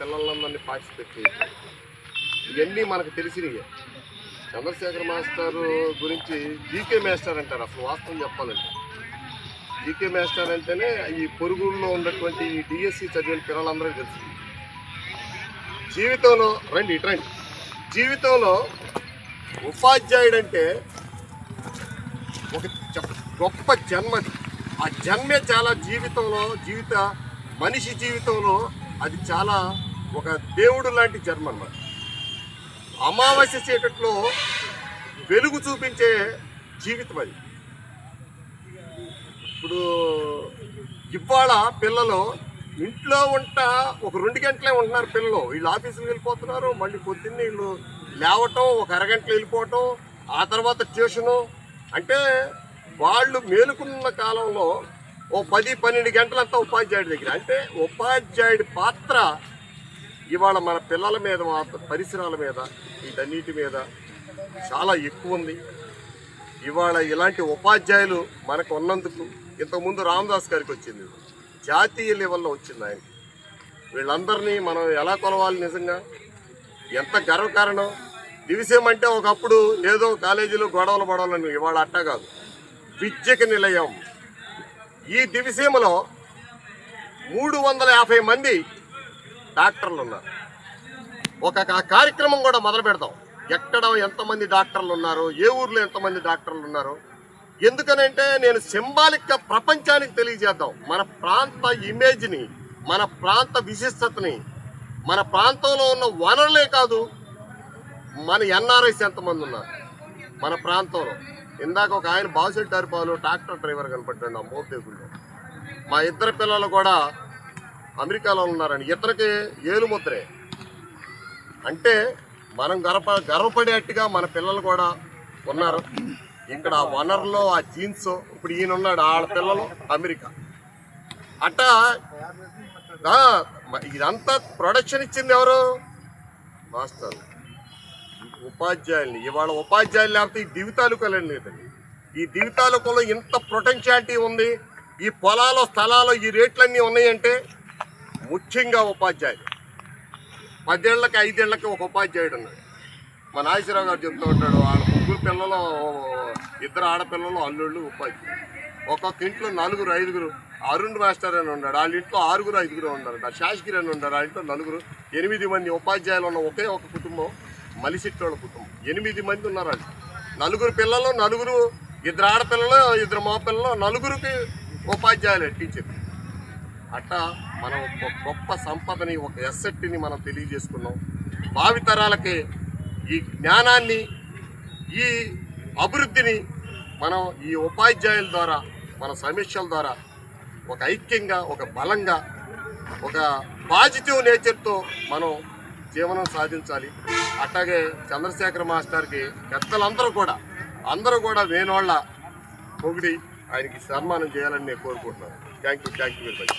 పిల్లలందరినీ పార్టిసిపేట్ చేయాలి. ఇవన్నీ మనకు తెలిసినవి. చంద్రశేఖర్ మాస్టర్ గురించి జీకే మాస్టర్ అంటారు. అసలు వాస్తవం చెప్పాలంటే జీకే మాస్టర్ అంటేనే ఈ పొరుగుల్లో ఉన్నటువంటి ఈ డిఎస్సి చదివిన పిల్లలందరికీ తెలుసు. జీవితంలో రండి జీవితంలో ఉపాధ్యాయుడు అంటే ఒక గొప్ప జన్మది. ఆ జన్మే చాలా మనిషి జీవితంలో అది చాలా ఒక దేవుడు లాంటి జన్మ అన్నమాట. అమావాస్య చీకట్లో వెలుగు చూపించే జీవితం అది. ఇప్పుడు ఇవాళ పిల్లలు ఇంట్లో ఒక 2 గంటలే ఉంటున్నారు పిల్లలు. వీళ్ళు ఆఫీసులకు వెళ్ళిపోతున్నారు, మళ్ళీ పొద్దున్నే వీళ్ళు లేవటం, ఒక అరగంటలో వెళ్ళిపోవటం, ఆ తర్వాత ట్యూషను. అంటే వాళ్ళు మేలుకున్న కాలంలో 10-12 గంటలంతా ఉపాధ్యాయుడి దగ్గర. అంటే ఉపాధ్యాయుడి పాత్ర ఇవాళ మన పిల్లల మీద, పరిసరాల మీద, వీటన్నిటి మీద చాలా ఎక్కువ ఉంది. ఇవాళ ఇలాంటి ఉపాధ్యాయులు మనకు ఉన్నందుకు ఇంతకుముందు రామదాస్ గారికి వచ్చింది, జాతీయ లెవెల్లో వచ్చింది ఆయనకి. వీళ్ళందరినీ మనం ఎలా కొలవాలి? నిజంగా ఎంత గర్వకారణం. దివిసేం అంటే ఒకప్పుడు ఏదో కాలేజీలో గొడవలు ఇవాళ అట్టా కాదు, విద్యకి నిలయం. ఈ దివిసీమలో 350 మంది డాక్టర్లు ఉన్నారు. ఒక కార్యక్రమం కూడా మొదలు పెడతాం. ఎక్కడ ఎంతమంది డాక్టర్లు ఉన్నారు, ఏ ఊర్లో ఎంతమంది డాక్టర్లు ఉన్నారు. ఎందుకనంటే నేను సింబాలిక్గా ప్రపంచానికి తెలియజేద్దాం మన ప్రాంత ఇమేజ్ని, మన ప్రాంత విశిష్టతని, మన ప్రాంతంలో ఉన్న వనరులే కాదు, మన ఎన్ఆర్ఐస్ ఎంతమంది ఉన్నారు మన ప్రాంతంలో. ఇందాక ఒక ఆయన బాసిరెడ్డి హరిపాలు ట్రాక్టర్ డ్రైవర్ కనపడ్డాడు ఆ మోపేగుల్లో. మా ఇద్దరు పిల్లలు కూడా అమెరికాలో ఉన్నారని. ఇద్దరికి ఏలుముద్రే. అంటే మనం గర్వపడేట్టుగా మన పిల్లలు కూడా ఉన్నారు ఇక్కడ. వనరులో ఆ జీన్స్, ఇప్పుడు ఈయన ఉన్నాడు, ఆడ పిల్లలు అమెరికా. అట్టా ఇదంతా ప్రొడక్షన్ ఇచ్చింది ఎవరు? మాస్టర్, ఉపాధ్యాయుల్ని. ఇవాళ ఉపాధ్యాయులు లేకపోతే ఈ దివితాలూకాలండి లేదండి. ఈ దివితాలూకంలో ఇంత పొటెన్షియాలిటీ ఉంది. ఈ పొలాలు, స్థలాలు, ఈ రేట్లన్నీ ఉన్నాయంటే ముఖ్యంగా ఉపాధ్యాయులు. 10 ఏళ్ళకి 5 ఏళ్ళకి ఒక ఉపాధ్యాయుడు ఉన్నాడు. మా నాగేశ్వరరావు గారు చెప్తూ ఉంటాడు, వాళ్ళ 3 పిల్లలు, 2 ఆడపిల్లలు, అల్లుళ్ళు ఉపాధ్యాయులు. ఒక్కొక్క ఇంట్లో 4-5 అరుణ్ మాస్టర్ అని ఉన్నాడు, వాళ్ళ ఇంట్లో 6-5 ఉన్నారు. శాసగిరి అని ఉన్నారు, వాళ్ళ ఇంట్లో 4. 8 మంది ఉపాధ్యాయులు ఉన్న ఒకే ఒక కుటుంబం మలిసిట్టోళ్ళ కుటుంబం. 8 మంది ఉన్నారు. వాళ్ళు 4 పిల్లలు, 2 ఆడపిల్లలు, 2 మగపిల్లలు, 4కి ఉపాధ్యాయులే టీచర్. అట్టా మనం ఒక గొప్ప సంపదని, ఒక ఎస్సెట్ని మనం తెలియజేసుకున్నాం. భావితరాలకి ఈ జ్ఞానాన్ని, ఈ అభివృద్ధిని మనం ఈ ఉపాధ్యాయుల ద్వారా, మన సమీక్షల ద్వారా ఒక ఐక్యంగా, ఒక బలంగా, ఒక పాజిటివ్ నేచర్తో మనం జీవనం సాధించాలి. అట్లాగే చంద్రశేఖర్ మాస్టర్కి పెద్దలందరూ కూడా వేణోళ్ళ పొగిడి ఆయనకి సన్మానం చేయాలని నేను కోరుకుంటున్నాను. Thank you very much.